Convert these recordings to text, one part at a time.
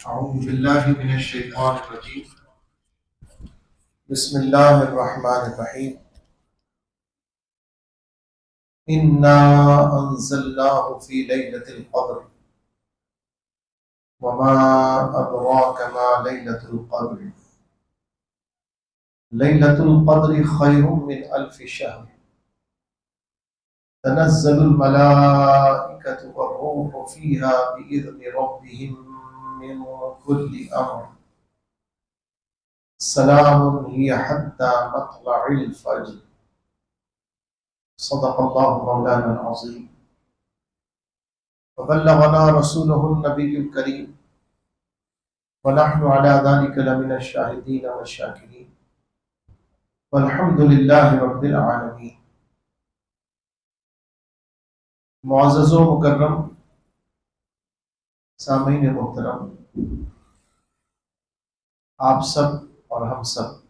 अऊज़ु बिल्लाहि मिनश शैतानिर रजीम। बिस्मिल्लाहिर रहमानिर रहीम। इन्ना अंज़लनाहु फ़ी लैलतिल क़द्र वमा अदराका मा लैलतुल क़द्र लैलतुल क़द्रि खैरुम मिन अल्फ़ि शहर तनज़्ज़लुल मलाइकतु वर्रूहु फ़ीहा बिइज़्नि रब्बिहिम मिन कुल्लि अम्र सलामुन हिय हत्ता मत्लइल फ़ज्र। सदक़ल्लाहु मौलाना अज़ीम। वबल्लगना रसूलुहुन नबियुल करीम व नहनु अला ज़ालिका लमिनश शाहिदीन वश्शाकिरीन वल्हम्दुलिल्लाहि रब्बिल आलमीन। मुअज़्ज़ज़ व मुकर्रम सामीन मोहतरम, आप सब और हम सब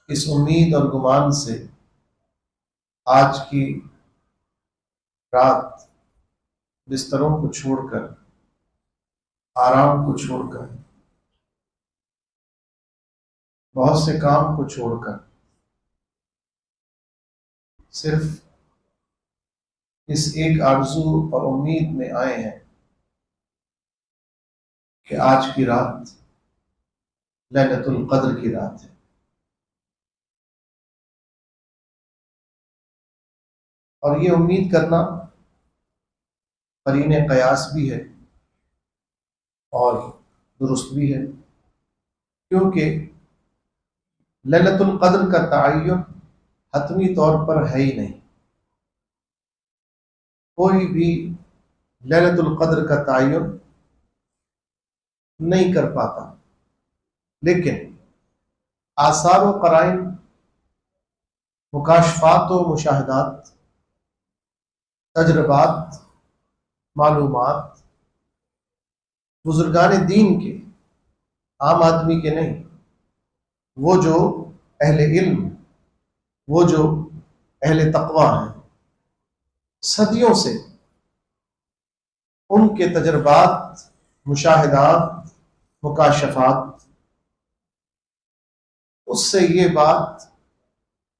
इस उम्मीद और गुमान से आज की रात बिस्तरों को छोड़कर, आराम को छोड़कर, बहुत से काम को छोड़कर सिर्फ इस एक आरज़ू और उम्मीद में आए हैं कि आज की रात लैलतुल क़द्र की रात है। और ये उम्मीद करना करीने क़यास भी है और दुरुस्त भी है, क्योंकि लैलतुल क़द्र का तअय्युन हतमी तौर पर है ही नहीं। कोई भी लैलतुल क़द्र का तअय्युन नहीं कर पाता, लेकिन आसार व क़राइन, मुकाशफात व मुशाहदात, तजरबात, मालूमात बुजुर्गान दीन के, आम आदमी के नहीं, वो जो अहले इल्म, वो जो अहले तक़वा हैं, सदियों से उनके तजर्बात, मुशाहिदात, मुकाशफात, उससे ये बात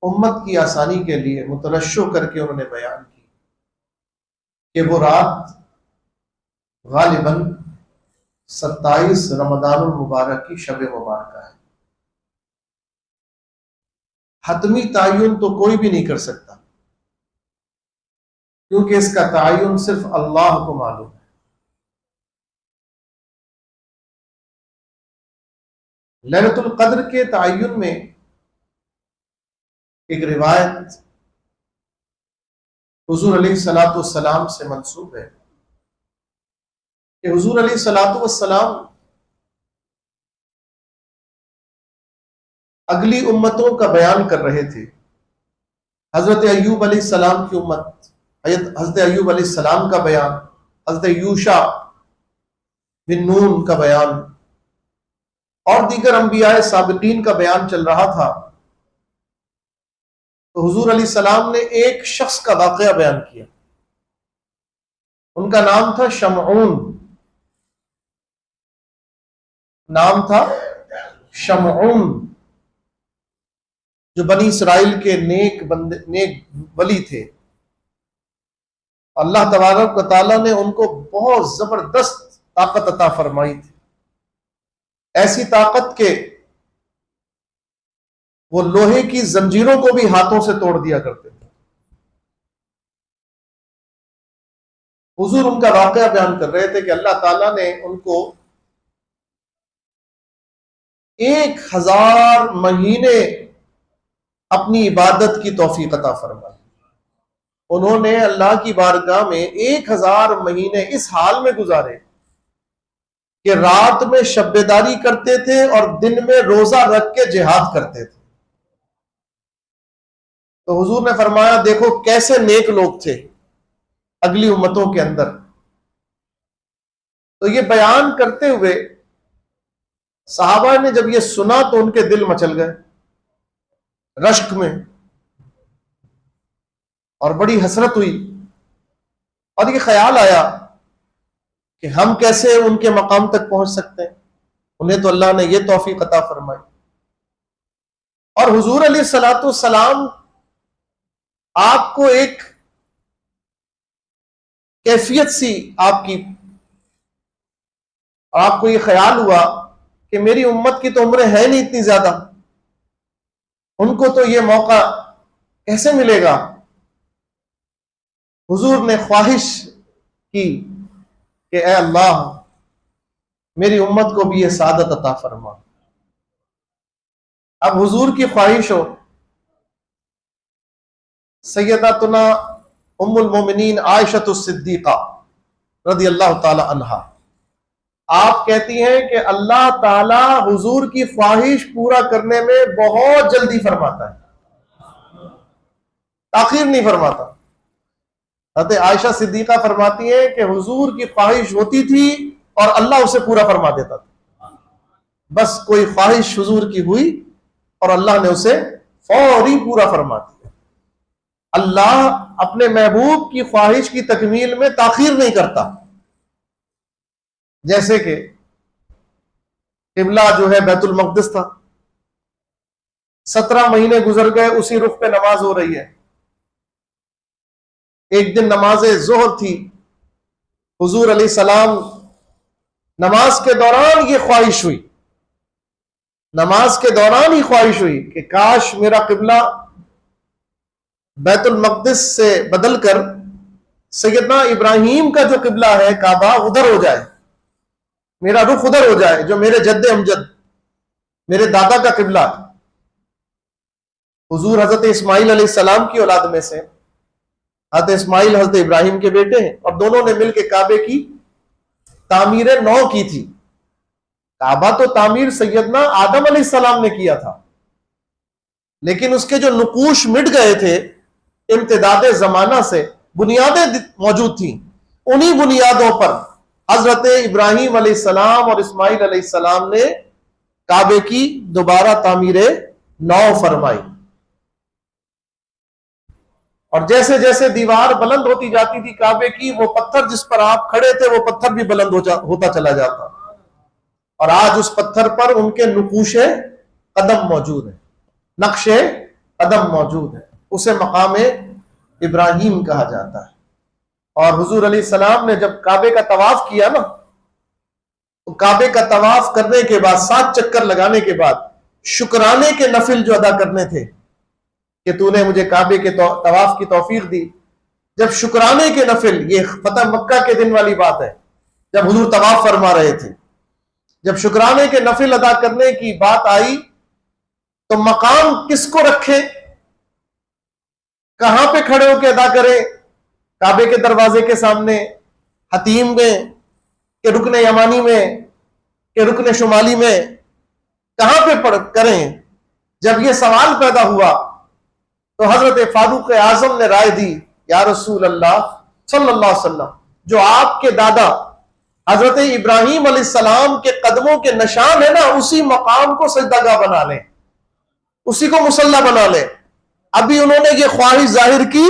उम्मत की आसानी के लिए मुतरश्शो करके उन्होंने बयान की कि वो रात गालिबन 27 रमज़ानुल मुबारक की शब मुबारक है। हतमी तय्युन तो कोई भी नहीं कर सकता, क्योंकि इसका तय्युन सिर्फ अल्लाह को मालूम है। लैलतुल क़द्र के तय्युन में एक रिवायत हुजूर अलैहिस्सलातु वस्सलाम से मंसूब है कि हुजूर अलैहिस्सलातु वस्सलाम अगली उम्मतों का बयान कर रहे थे। हजरत अय्यूब अलैहिस्सलाम की उम्मत, हजरत अय्यूब अलैहिस्सलाम का बयान, हजरत यूशा बिन नून का बयान और दीगर अंबियाए साबिकीन का बयान चल रहा था। तो हुजूर अलैहिस्सलाम ने एक शख्स का वाकया बयान किया। उनका नाम था शमऊन, नाम था शमऊन, जो बनी इसराइल के नेक बंदे, नेक वली थे। अल्लाह तबारक व तआला ने उनको बहुत जबरदस्त ताकत अता फरमाई थी, ऐसी ताकत के वो लोहे की जंजीरों को भी हाथों से तोड़ दिया करते थे। हुजूर उनका वाकया बयान कर रहे थे कि अल्लाह ताला ने उनको 1000 महीने अपनी इबादत की तौफीक अता फरमाई। उन्होंने अल्लाह की बारगाह में 1000 महीने इस हाल में गुजारे कि रात में शब्बेदारी करते थे और दिन में रोजा रख के जिहाद करते थे। तो हुजूर ने फरमाया, देखो कैसे नेक लोग थे अगली उम्मतों के अंदर। तो ये बयान करते हुए सहाबा ने जब ये सुना तो उनके दिल मचल गए रश्क में, और बड़ी हसरत हुई, और ये ख्याल आया कि हम कैसे उनके मकाम तक पहुंच सकते हैं। उन्हें तो अल्लाह ने यह तौफीक अता फरमाई। और हुजूर अलैहिस्सलातु सलाम आपको एक कैफियत सी आपकी, आपको ये ख्याल हुआ कि मेरी उम्मत की तो उम्रें है नहीं इतनी ज्यादा, उनको तो ये मौका कैसे मिलेगा। हुजूर ने ख्वाहिश की कि ए अल्लाह मेरी उम्मत को भी ये सादत अता फरमा। अब हुजूर की ख्वाहिश हो, सैयदतुना उम्मुल मोमिनीन आयशतुस सिद्दीका रज़ी अल्लाह ताला अन्हा, आप कहती हैं कि अल्लाह ताला हुजूर की ख्वाहिश पूरा करने में बहुत जल्दी फरमाता है, ताखीर नहीं फरमाता। हज़रत आयशा सिद्दीका फरमाती है कि हुजूर की ख्वाहिश होती थी और अल्लाह उसे पूरा फरमा देता था। बस कोई ख्वाहिश हुजूर की हुई और अल्लाह ने उसे फौरी पूरा फरमा दिया। अल्लाह अपने महबूब की ख्वाहिश की तकमील में ताखीर नहीं करता। जैसे कि किबला जो है बैतुल मक़दिस था, 17 महीने गुजर गए, उसी रुख पे नमाज हो रही है। एक दिन नमाज ज़ोहर थी, हुजूर अलैहिस्सलाम नमाज के दौरान ये ख्वाहिश हुई, नमाज के दौरान ही ख्वाहिश हुई कि काश मेरा किबला बैतुल मक़दिस से बदलकर सैयदना इब्राहीम का जो किबला है काबा उधर हो जाए, मेरा रुख उधर हो जाए, जो मेरे जद्दे अमजद मेरे दादा का किबला। हुजूर हजरत इस्माइल अलैहिस्सलाम की औलाद में से, हजरत इस्माइल हजरत इब्राहिम के बेटे हैं, और दोनों ने मिलकर काबे की तामीर नौ की थी। काबा तो तामीर सैयदना आदम अलैहिस्सलाम ने किया था, लेकिन उसके जो नुकूश मिट गए थे इम्तिदाद जमाना से, बुनियादें मौजूद थी, उन्हीं बुनियादों पर हजरत इब्राहिम अलैहिस्सलाम और इस्माइल अलैहिस्सलाम ने काबे की दोबारा तामीर नौ फरमाई। और जैसे जैसे दीवार बुलंद होती जाती थी काबे की, वो पत्थर जिस पर आप खड़े थे वो पत्थर भी बुलंद होता चला जाता, और आज उस पत्थर पर उनके नुकूशे कदम मौजूद है, नक्शे कदम मौजूद है। उसे मकाम इब्राहिम कहा जाता है। और हुजूर अलैहिस्सलाम ने जब काबे का तवाफ किया ना, तो काबे का तवाफ करने के बाद 7 चक्कर लगाने के बाद शुक्राने के नफिल जो अदा करने थे कि तूने मुझे काबे के तवाफ की तौफीक दी, जब शुक्राने के नफिल, ये फतह मक्का के दिन वाली बात है जब हुजूर तवाफ फरमा रहे थे, जब शुक्राने के नफिल अदा करने की बात आई तो मकाम किसको रखे, कहां पे खड़े होकर अदा करें, काबे के दरवाजे के सामने, हतीम में, के रुकने यमानी में, के रुकने शुमाली में, कहां पे पढ़ करें। जब यह सवाल पैदा हुआ तो हजरत फारूक आजम ने राय दी, या रसूल अल्लाह सल्लल्लाहु अलैहि वसल्लम, जो आपके दादा हजरत इब्राहिम अलैहिस्सलाम के कदमों के निशान है ना, उसी मकाम को सजदागाह बना लें, उसी को मुसल्ला बना लें। अभी उन्होंने ये ख्वाहिश जाहिर की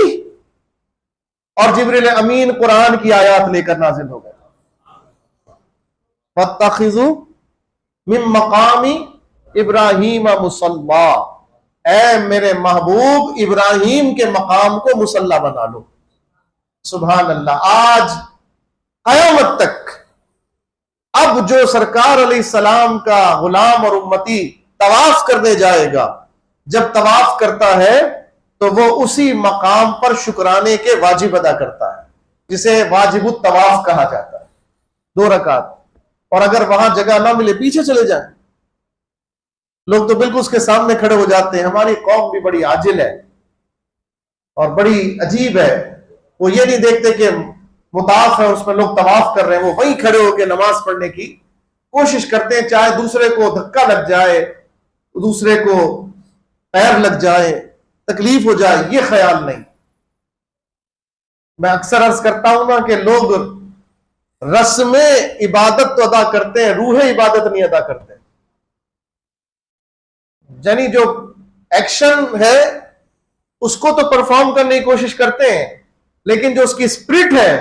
और जिब्रील अमीन कुरान की आयत लेकर नाजिल हो गए, फत्तखिजू मिन मकामी इब्राहिम मुसल्ला, ऐ मेरे महबूब इब्राहिम के मकाम को मुसल्ला बना लो। सुभान अल्लाह। आज कयामत तक अब जो सरकार अलैहिस्सलाम का गुलाम और उम्मती तवाफ करने जाएगा, जब तवाफ करता है तो वो उसी मकाम पर शुक्राने के वाजिब अदा करता है, जिसे वाजिबुत तवाफ कहा जाता है, 2 रकात। और अगर वहां जगह ना मिले पीछे चले जाएं, लोग तो बिल्कुल उसके सामने खड़े हो जाते हैं। हमारी कौम भी बड़ी आजिल है और बड़ी अजीब है, वो ये नहीं देखते कि मुताफ है उसमें लोग तवाफ कर रहे हैं, वो वहीं खड़े होकर नमाज पढ़ने की कोशिश करते हैं, चाहे दूसरे को धक्का लग जाए, दूसरे को पैर लग जाए, तकलीफ हो जाए, ये ख्याल नहीं। मैं अक्सर अर्ज करता हूं ना कि लोग रस्म इबादत तो अदा करते हैं, रूह इबादत नहीं अदा करते। यानी जो एक्शन है उसको तो परफॉर्म करने की कोशिश करते हैं, लेकिन जो उसकी स्पिरिट है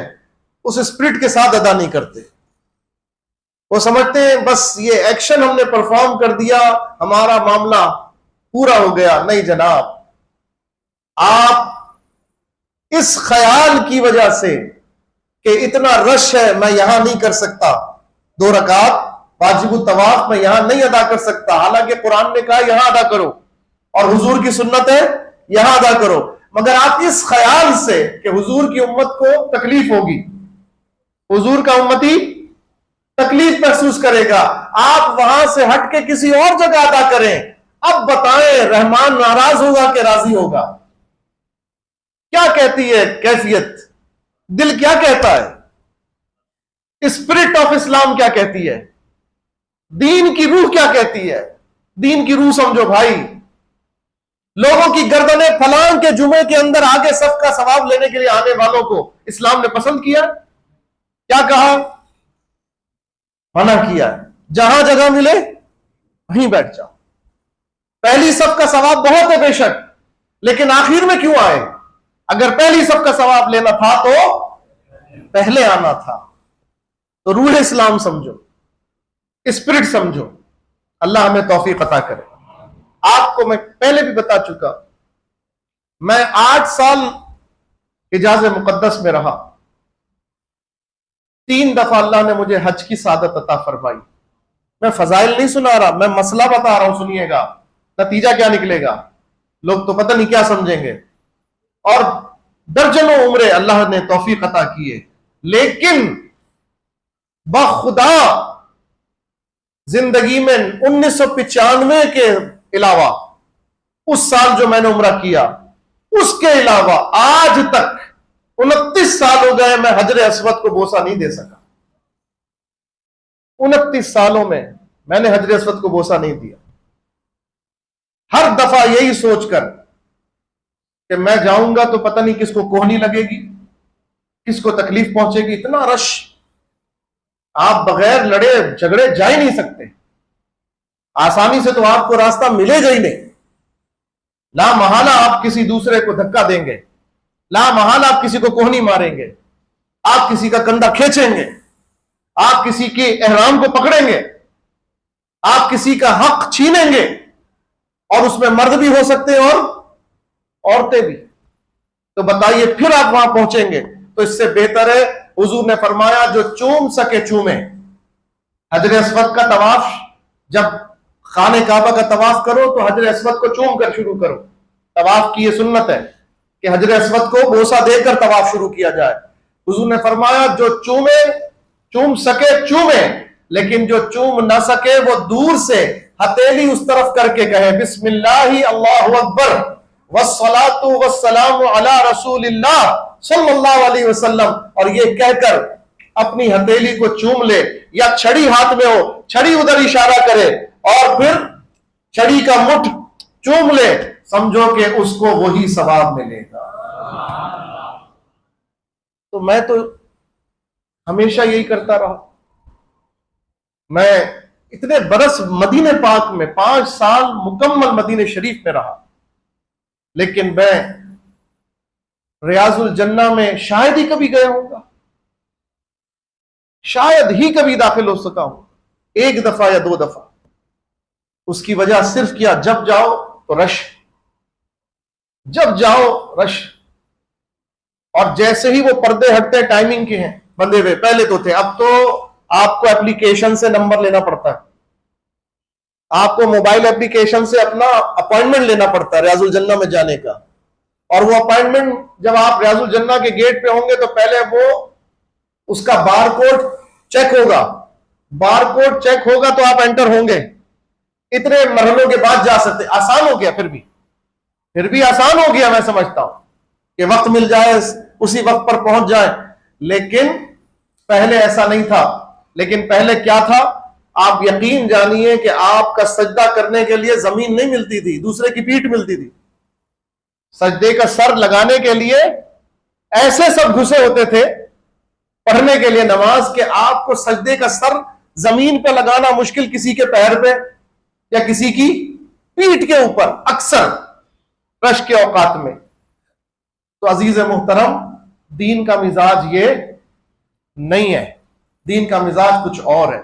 उस स्पिरिट के साथ अदा नहीं करते। वो समझते हैं बस ये एक्शन हमने परफॉर्म कर दिया, हमारा मामला पूरा हो गया। नहीं जनाब, आप इस ख्याल की वजह से कि इतना रश है, मैं यहां नहीं कर सकता, 2 रकात वाजिबुत तवाफ मैं यहां नहीं अदा कर सकता, हालांकि कुरान ने कहा यहां अदा करो और हुजूर की सुन्नत है यहां अदा करो, मगर आप इस ख्याल से कि हुजूर की उम्मत को तकलीफ होगी, हुजूर का उम्मती तकलीफ महसूस करेगा, आप वहां से हट के किसी और जगह अदा करें। अब बताएं, रहमान नाराज होगा कि राजी होगा? क्या कहती है कैफियत, दिल क्या कहता है, स्पिरिट ऑफ इस्लाम क्या कहती है, दीन की रूह क्या कहती है? दीन की रूह समझो भाई। लोगों की गर्दनें फलांग के जुमे के अंदर आगे सबका सवाब लेने के लिए आने वालों को इस्लाम ने पसंद किया? क्या कहा? मना किया। जहां जगह मिले वहीं बैठ जाओ। पहली सबका सवाब बहुत है बेशक, लेकिन आखिर में क्यों आए? अगर पहली सबका सवाब लेना था तो पहले आना था। तो रूह इस्लाम समझो, स्पिरिट समझो। अल्लाह हमें तौफीक अता करे। आपको मैं पहले भी बता चुका, मैं 8 साल हिजाज मुकद्दस में रहा। 3 दफा अल्लाह ने मुझे हज की सादत अता फरमाई। मैं फजाइल नहीं सुना रहा, मैं मसला बता रहा हूं, सुनिएगा, नतीजा क्या निकलेगा। लोग तो पता नहीं क्या समझेंगे। और दर्जनों उम्रे अल्लाह ने तौफीक अता किए, लेकिन बखुदा जिंदगी में 1995 के अलावा, उस साल जो मैंने उम्रा किया, उसके अलावा आज तक 29 साल हो गए मैं हजरे अस्वद को बोसा नहीं दे सका। 29 सालों में मैंने हजरे अस्वद को बोसा नहीं दिया। हर दफा यही सोचकर कि मैं जाऊंगा तो पता नहीं किसको कोहनी लगेगी, किसको तकलीफ पहुंचेगी। इतना रश, आप बगैर लड़े झगड़े जा ही नहीं सकते। आसानी से तो आपको रास्ता मिलेगा ही नहीं। ला महाला आप किसी दूसरे को धक्का देंगे, ला महाला आप किसी को कोहनी मारेंगे, आप किसी का कंधा खींचेंगे, आप किसी के एहराम को पकड़ेंगे, आप किसी का हक छीनेंगे, और उसमें मर्द भी हो सकते हैं और औरतें भी। तो बताइए फिर आप वहां पहुंचेंगे? तो इससे बेहतर है, हुजूर ने फरमाया जो चूम सके चूमे। हजर अस्वद का तवाफ, जब खाने काबा का तवाफ करो तो हजर अस्वद को चूम कर शुरू करो। तवाफ की यह सुन्नत है कि हजर अस्वद को बोसा देकर तवाफ शुरू किया जाए। हुजूर ने फरमाया जो चूमे, चूम सके चूमे, लेकिन जो चूम ना सके वो दूर से हथेली उस तरफ करके कहे बिस्मिल्लाहि अल्लाहु अकबर वस्सलातु वस्सलामु अला रसूलिल्लाह सल्लल्लाहु अलैहि वसल्लम, और ये कहकर अपनी हथेली को चूम ले, या छड़ी हाथ में हो, छड़ी उधर इशारा करे और फिर छड़ी का मुठ चूम ले, समझो कि उसको वही सवाब मिलेगा। तो मैं तो हमेशा यही करता रहा। मैं इतने बरस मदीने पाक में 5 साल मुकम्मल मदीने शरीफ में रहा, लेकिन मैं रियाजुल जन्ना में शायद ही कभी गया होगा, शायद ही कभी दाखिल हो सका हूं, 1 दफा या 2 दफा। उसकी वजह सिर्फ क्या, जब जाओ तो रश, जब जाओ रश। और जैसे ही वो पर्दे हटते टाइमिंग के हैं बंधे हुए, पहले तो थे, अब तो आपको एप्लीकेशन से नंबर लेना पड़ता है, आपको मोबाइल एप्लीकेशन से अपना अपॉइंटमेंट लेना पड़ता है रियाजुल जन्ना में जाने का। और वो अपॉइंटमेंट जब आप रियाजुल जन्ना के गेट पे होंगे तो पहले वो उसका बारकोड चेक होगा, बारकोड चेक होगा तो आप एंटर होंगे। इतने मरहलों के बाद जा सकते। आसान हो गया, फिर भी आसान हो गया, मैं समझता हूं कि वक्त मिल जाए उसी वक्त पर पहुंच जाए, लेकिन पहले ऐसा नहीं था। लेकिन पहले क्या था, आप यकीन जानिए कि आपका सजदा करने के लिए जमीन नहीं मिलती थी, दूसरे की पीठ मिलती थी। सजदे का सर लगाने के लिए ऐसे सब घुसे होते थे पढ़ने के लिए नमाज, के आपको सजदे का सर जमीन पे लगाना मुश्किल, किसी के पैर पे या किसी की पीठ के ऊपर, अक्सर रश के औकात में। तो अजीज मुहतरम, दीन का मिजाज ये नहीं है, दीन का मिजाज कुछ और है।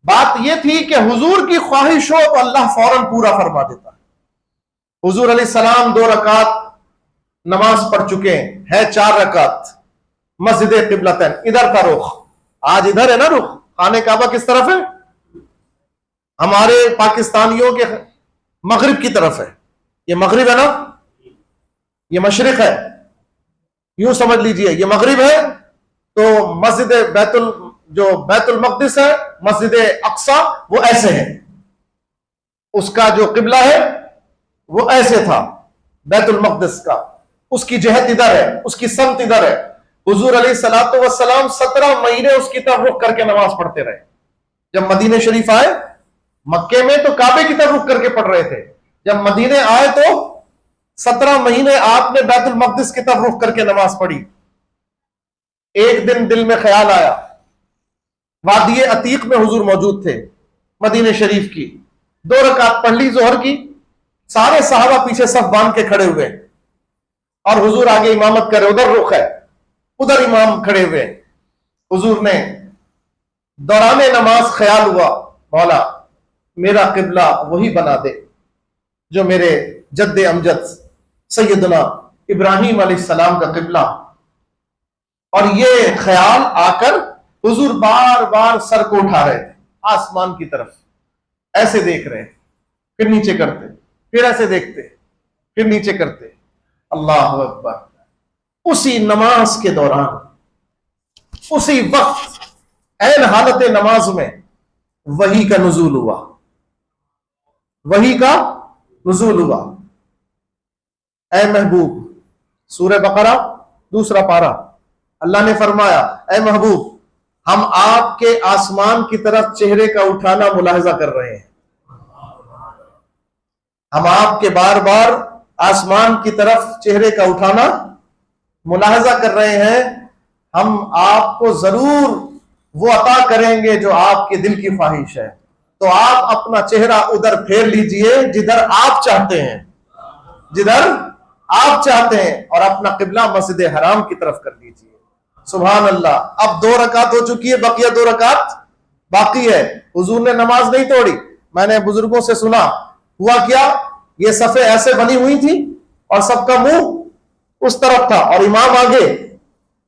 बात यह थी कि हुजूर की ख्वाहिश हो तो अल्लाह फौरन पूरा फरमा देता है। हुजूर अलैहिस्सलाम 2 रकात नमाज पढ़ चुके हैं 4 रकात, मस्जिद किबलतन, इधर का रुख, आज इधर है ना रुख, खाने काबा किस तरफ है? हमारे पाकिस्तानियों के मगरिब की तरफ है। ये मगरिब है ना, ये मशरिक है, यूं समझ लीजिए ये मगरिब है। तो मस्जिद बैतुल मक़दिस है, मस्जिद अक्सा, वो ऐसे है, उसका जो किबला है वो ऐसे था बैतुल मक़दिस का, उसकी जहत इधर है, उसकी समत इधर है। हुजूर अलैहिस्सलातु वस्सलाम 17 महीने उसकी तरफ रुख करके नमाज पढ़ते रहे। जब मदीने शरीफ आए, मक्के में तो काबे की तरफ रुख करके पढ़ रहे थे, जब मदीने आए तो 17 महीने आपने बैतुल मक़दिस की तरफ रुख करके नमाज पढ़ी। एक दिन दिल में ख्याल आया, वादी अतीक में हुजूर मौजूद थे मदीने शरीफ की, 2 रकात पढ़ ली जोहर की, सारे सहाबा पीछे सब बांध के खड़े हुए और हुजूर आगे इमामत कर रहे, उधर रुख है, उधर इमाम खड़े हुए। हुजूर ने दौराने नमाज ख्याल हुआ, मौला मेरा किबला वही बना दे जो मेरे जद्दे अमजद सैयदना इब्राहिम अलैहिस्सलाम का किबला। और ये ख्याल आकर हुजूर बार बार सर को उठा रहे थे आसमान की तरफ, ऐसे देख रहे, फिर नीचे करते, फिर ऐसे देखते, फिर नीचे करते। अल्लाह अकबर। उसी नमाज के दौरान, उसी वक्त, ऐन हालत नमाज में वही का नुज़ूल हुआ, वही का नुज़ूल हुआ। ऐ महबूब, सूरह बकरा 2 पारा, अल्लाह ने फरमाया, ऐ महबूब हम आपके आसमान की तरफ चेहरे का उठाना मुलाहिजा कर रहे हैं, हम आपके बार बार आसमान की तरफ चेहरे का उठाना मुलाहिजा कर रहे हैं, हम आपको जरूर वो अता करेंगे जो आपके दिल की ख्वाहिश है। तो आप अपना चेहरा उधर फेर लीजिए जिधर आप चाहते हैं, जिधर आप चाहते हैं, और अपना किबला मस्जिद हराम की तरफ कर दीजिए। सुभान अल्लाह। अब 2 रकात हो चुकी है, बकिया 2 रकात बाकी है। हुजूर ने नमाज नहीं तोड़ी। मैंने बुजुर्गों से सुना, हुआ क्या, ये सफे ऐसे बनी हुई थी और सबका मुंह उस तरफ था और इमाम आगे।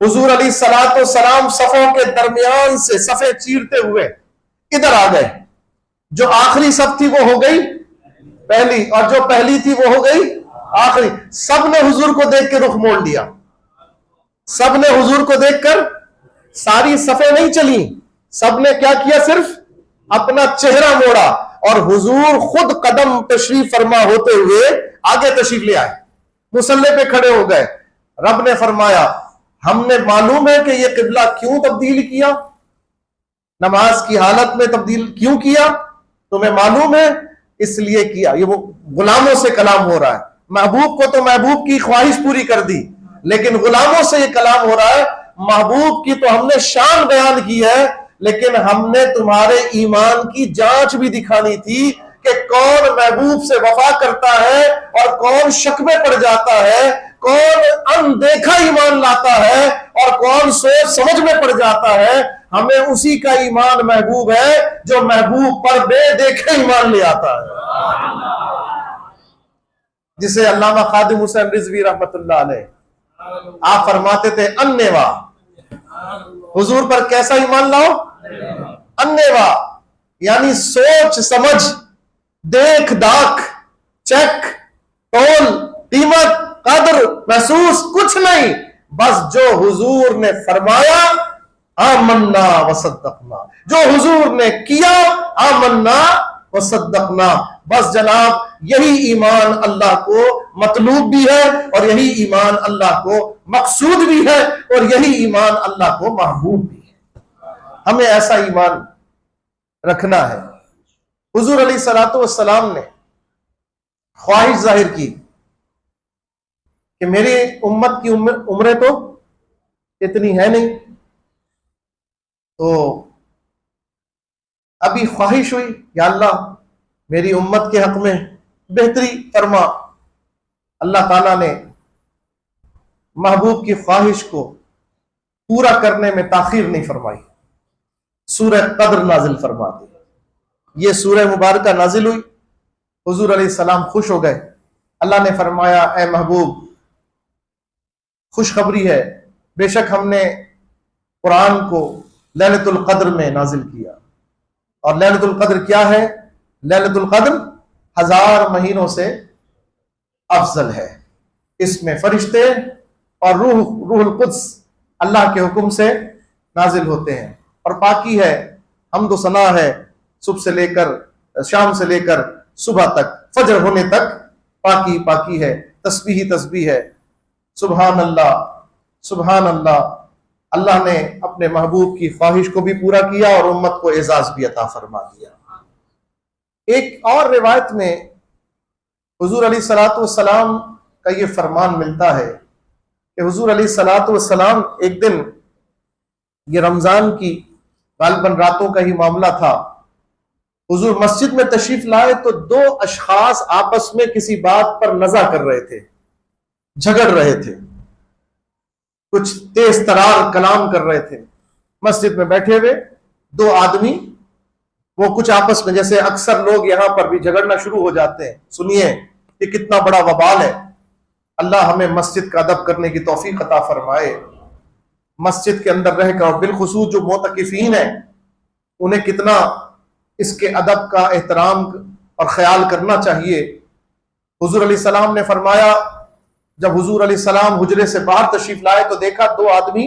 हुजूर अलैहिस्सलाम सफों के दरमियान से सफे चीरते हुए इधर आ गए। जो आखिरी सफ थी वो हो गई पहली, और जो पहली थी वो हो गई आखिरी। सब ने हुजूर को देख के रुख मोड़ लिया, सब ने हुजूर को देखकर, सारी सफे नहीं चली, सब ने क्या किया, सिर्फ अपना चेहरा मोड़ा और हुजूर खुद कदम तशरीफ फरमा होते हुए आगे तशरीफ ले आए, मुसल्ले पे खड़े हो गए। रब ने फरमाया, हमने मालूम है कि यह किबला क्यों तब्दील किया, नमाज की हालत में तब्दील क्यों किया, तुम्हें मालूम है, इसलिए किया। ये वो गुलामों से कलाम हो रहा है। महबूब को तो महबूब की ख्वाहिश पूरी कर दी, लेकिन गुलामों से ये कलाम हो रहा है, महबूब की तो हमने शान बयान की है, लेकिन हमने तुम्हारे ईमान की जांच भी दिखानी थी कि कौन महबूब से वफा करता है और कौन शक में पड़ जाता है, कौन अनदेखा ईमान लाता है और कौन सोच समझ में पड़ जाता है। हमें उसी का ईमान महबूब है जो महबूब पर बेदेखे ईमान ले आता है, जिसे अल्लामा खादिम हुसैन रिजवी रहमतुल्लाह अलैह आप फरमाते थे, अन्नेवा, हुजूर पर कैसा ईमान लाओ, अन्नेवा, यानी सोच समझ, देख दाख, चेक, तोल, कीमत, कदर महसूस कुछ नहीं, बस जो हुजूर ने फरमाया आमन्ना वसद्दक़ना, जो हुजूर ने किया आमन्ना वसद्दक़ना। बस जनाब, यही ईमान अल्लाह को मतलूब भी है और यही ईमान अल्लाह को मकसूद भी है और यही ईमान अल्लाह को महबूब भी है। हमें ऐसा ईमान रखना है। हुजूर अलैहिस्सलातु वस्सलाम ने ख्वाहिश जाहिर की कि मेरी उम्मत की उम्रें तो इतनी है नहीं, तो अभी ख्वाहिश हुई, या अल्लाह मेरी उम्मत के हक में बेहतरी फरमा। अल्लाह ताला ने महबूब की ख्वाहिश को पूरा करने में ताखीर नहीं फरमाई, सूरह कद्र नाजिल फरमा दी। ये सूरह मुबारका नाजिल हुई, हुजूर अलैहिस्सलाम खुश हो गए। अल्लाह ने फरमाया, ए महबूब, खुशखबरी है, बेशक हमने कुरान को लैलतुल कद्र में नाजिल किया। और लैलतुल कद्र क्या है? लैलतुल कद्र 1000 महीनों से अफजल है। इसमें फरिश्ते और रूहुल कुद्स अल्लाह के हुक्म से नाजिल होते हैं। और पाकी है, हम्दो सना है, सुबह से लेकर शाम से लेकर सुबह तक, फजर होने तक पाकी पाकी है, तस्बीह ही तस्बीह है। सुभान अल्लाह, सुभान अल्लाह। अल्लाह ने अपने महबूब की ख्वाहिश को भी पूरा किया और उम्मत को एजाज भी अता फरमा दिया। एक और रिवायत में हुजूर अलैहिस्सलातु वस्सलाम का ये फरमान मिलता है कि हुजूर अलैहिस्सलातु वस्सलाम एक दिन, ये रमजान की गालिबन रातों का ही मामला था, हुजूर मस्जिद में तशरीफ लाए तो 2 अशखास आपस में किसी बात पर नज़ा कर रहे थे, झगड़ रहे थे, कुछ तेज तरार कलाम कर रहे थे। मस्जिद में बैठे हुए 2 आदमी, वो कुछ आपस में, जैसे अक्सर लोग यहां पर भी झगड़ना शुरू हो जाते हैं। सुनिए कि कितना बड़ा वबाल है। अल्लाह हमें मस्जिद का अदब करने की तौफीक अता फरमाए। मस्जिद के अंदर रहकर, और बिलखुसूस जो मोतकिफीन है, उन्हें कितना इसके अदब का एहतराम और ख्याल करना चाहिए। हुजूर अलैहिस्सलाम ने फरमाया, जब हुजूर अलैहिस्सलाम हुजरे से बाहर तशरीफ लाए तो देखा 2 आदमी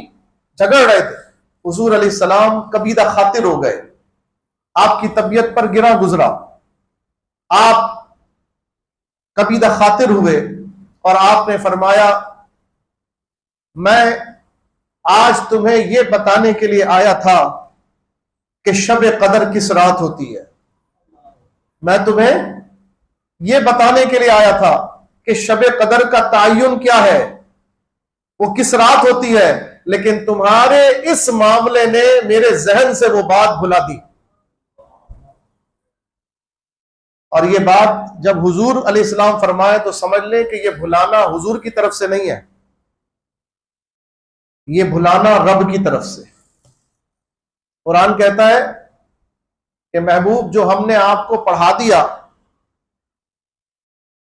झगड़ रहे थे। हुजूर अलैहिस्सलाम कबीदा खातिर हो गए, आपकी तबीयत पर गिरा गुजरा, आप कबीदा खातिर हुए और आपने फरमाया, मैं आज तुम्हें यह बताने के लिए आया था कि शब कदर किस रात होती है। मैं तुम्हें यह बताने के लिए आया था कि शब कदर का तायुन क्या है, वो किस रात होती है, लेकिन तुम्हारे इस मामले ने मेरे जहन से वो बात भुला दी। और ये बात जब हुजूर अलैहिस्सलाम फरमाए तो समझ ले कि ये भुलाना हुजूर की तरफ से नहीं है, ये भुलाना रब की तरफ से। कुरान कहता है कि महबूब, जो हमने आपको पढ़ा दिया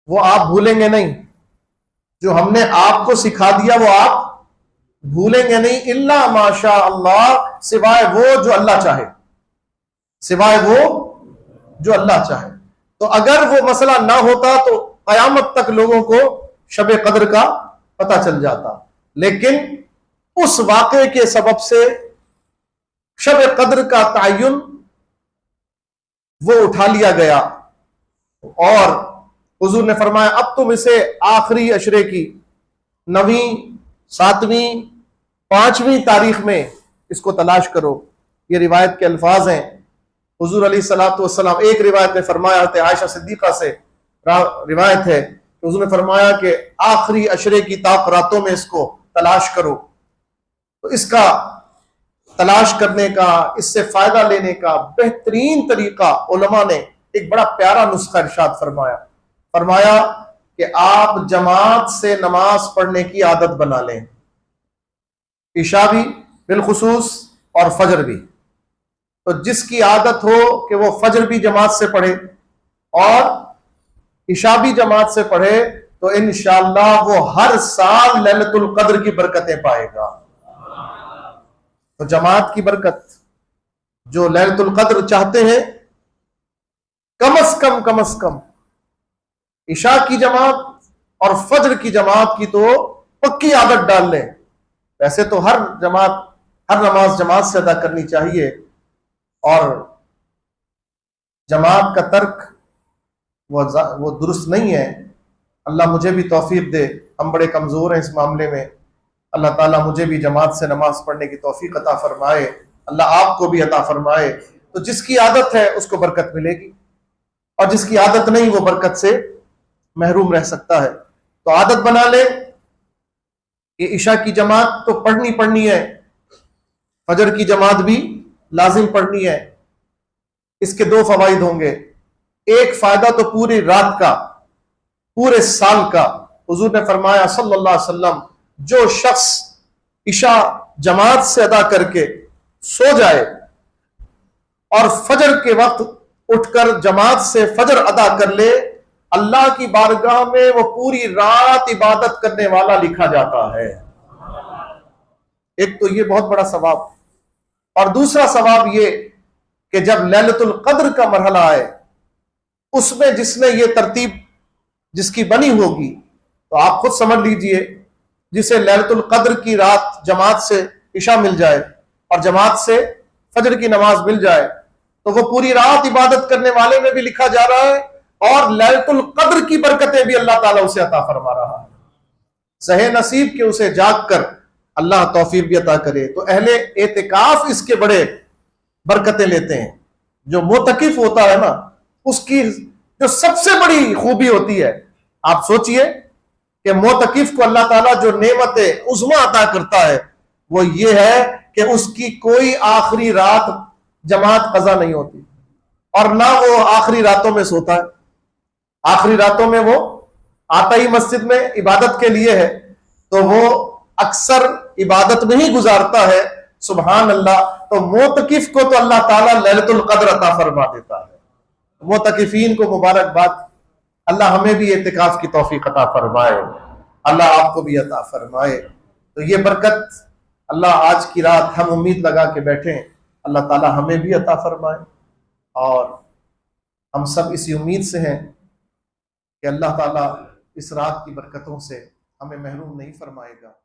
वो आप भूलेंगे नहीं, जो हमने आपको सिखा दिया वो आप भूलेंगे नहीं। इल्ला माशा अल्लाह, सिवाय वो जो अल्लाह चाहे, सिवाय वो जो अल्लाह चाहे। तो अगर वो मसला ना होता तो कयामत तक लोगों को शब कद्र का पता चल जाता, लेकिन उस वाक़े के सबब से शब कद्र का तायुन वो उठा लिया गया। और हुजूर ने फरमाया, अब तुम इसे आखिरी अशरे की 9वीं, 7वीं, 5वीं तारीख में इसको तलाश करो। ये रिवायत के अल्फाज हैं। हुजूर अलैहिस्सलातु वस्सलाम, एक रिवायत में फरमाया, आयशा सिद्दीक़ा से रिवायत है, तो हुजूर ने फरमाया कि आखिरी अशरे की ताक रातों में इसको तलाश करो। तो इसका तलाश करने का, इससे फायदा लेने का बेहतरीन तरीका उलमा ने एक बड़ा प्यारा नुस्खा इरशाद फरमाया। फरमाया कि आप जमात से नमाज पढ़ने की आदत बना लें, इशा भी बिलखुसूस और फजर भी। तो जिसकी आदत हो कि वो फजर भी जमात से पढ़े और इशा भी जमात से पढ़े, तो इंशाअल्लाह वो हर साल लैलतुल कद्र की बरकतें पाएगा। तो जमात की बरकत, जो लैलतुल कद्र चाहते हैं, कम से कम इशा की जमात और फजर की जमात की तो पक्की आदत डाल लें। वैसे तो हर नमाज जमात से अदा करनी चाहिए, और जमात का तर्क वो दुरुस्त नहीं है। अल्लाह मुझे भी तौफीक दे, हम बड़े कमज़ोर हैं इस मामले में। अल्लाह ताला मुझे भी जमात से नमाज पढ़ने की तौफीक अता फरमाए, अल्लाह आपको भी अता फरमाए। तो जिसकी आदत है उसको बरकत मिलेगी, और जिसकी आदत नहीं वो बरकत से महरूम रह सकता है। तो आदत बना ले कि इशा की जमात तो पढ़नी है, फजर की जमात भी लाजिम पढ़नी है। इसके 2 फवाइद होंगे। एक फायदा तो पूरी रात का, पूरे साल का। हुजूर ने फरमाया सल्लल्लाहु अलैहि वसल्लम, जो शख्स इशा जमात से अदा करके सो जाए और फजर के वक्त उठकर जमात से फजर अदा कर ले, अल्लाह की बारगाह में वो पूरी रात इबादत करने वाला लिखा जाता है। एक तो ये बहुत बड़ा सवाब, और दूसरा सवाब ये कि जब लैलतुल कद्र का मरहला आए, उसमें जिसने ये तरतीब जिसकी बनी होगी, तो आप खुद समझ लीजिए, जिसे लैलतुल कद्र की रात जमात से इशा मिल जाए और जमात से फजर की नमाज मिल जाए, तो वो पूरी रात इबादत करने वाले में भी लिखा जा रहा है, और लैलतुल कद्र की बरकतें भी अल्लाह ताला उसे अता फरमा रहा है। सहे नसीब के उसे जाग कर अल्लाह तौफीक भी अता करे। तो अहले एतिकाफ इसके बड़े बरकतें लेते हैं। जो मोतकिफ होता है ना, उसकी जो सबसे बड़ी खूबी होती है, आप सोचिए कि मोतकिफ को अल्लाह ताला जो नेमत उज़्मा अता करता है, वो ये है कि उसकी कोई आखिरी रात जमात कज़ा नहीं होती, और ना वो आखिरी रातों में सोता है। आखिरी रातों में वो आता ही मस्जिद में इबादत के लिए है, तो वो अक्सर इबादत में ही गुजारता है। सुभान अल्लाह। तो मोतकिफ को तो अल्लाह ताला लैलतुल कद्र अता फरमा देता है। मोतकिफीन को मुबारकबाद। अल्लाह हमें भी इत्तिकाफ की तौफीक अता फरमाए, अल्लाह आपको भी अता फरमाए। तो ये बरकत अल्लाह आज की रात हम उम्मीद लगा के बैठे, अल्लाह ताला हमें भी अता फरमाए, और हम सब इसी उम्मीद से हैं कि अल्लाह ताला इस रात की बरकतों से हमें महरूम नहीं फरमाएगा।